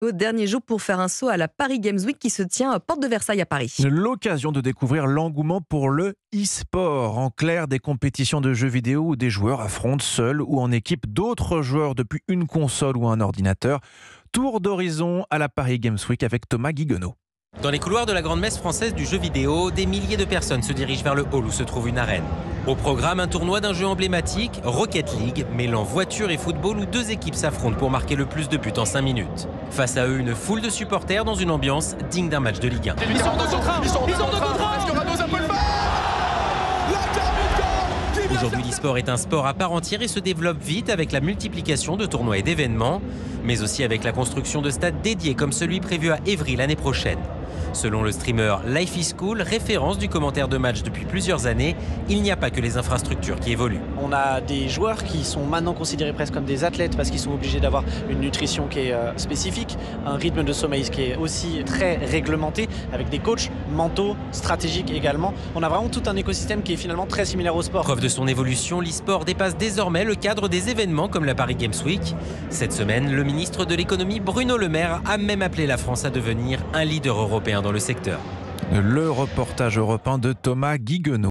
Au dernier jour pour faire un saut à la Paris Games Week qui se tient à Porte de Versailles à Paris. L'occasion de découvrir l'engouement pour le e-sport. En clair, des compétitions de jeux vidéo où des joueurs affrontent seuls ou en équipe d'autres joueurs depuis une console ou un ordinateur. Tour d'horizon à la Paris Games Week avec Thomas Guiguenot. Dans les couloirs de la grande messe française du jeu vidéo, des milliers de personnes se dirigent vers le hall où se trouve une arène. Au programme, un tournoi d'un jeu emblématique, Rocket League, mêlant voiture et football où deux équipes s'affrontent pour marquer le plus de buts en 5 minutes. Face à eux, une foule de supporters dans une ambiance digne d'un match de Ligue 1. Ils sont de contrat. Est-ce que Ramos peut le faire? Aujourd'hui, l'e-sport est un sport à part entière et se développe vite avec la multiplication de tournois et d'événements, mais aussi avec la construction de stades dédiés comme celui prévu à Évry l'année prochaine. Selon le streamer Life is Cool, référence du commentaire de match depuis plusieurs années, il n'y a pas que les infrastructures qui évoluent. On a des joueurs qui sont maintenant considérés presque comme des athlètes parce qu'ils sont obligés d'avoir une nutrition qui est spécifique, un rythme de sommeil qui est aussi très réglementé, avec des coachs mentaux, stratégiques également. On a vraiment tout un écosystème qui est finalement très similaire au sport. Preuve de son évolution, l'e-sport dépasse désormais le cadre des événements comme la Paris Games Week. Cette semaine, le ministre de l'économie Bruno Le Maire a même appelé la France à devenir un leader européen dans le secteur. Le reportage européen de Thomas Guiguenot.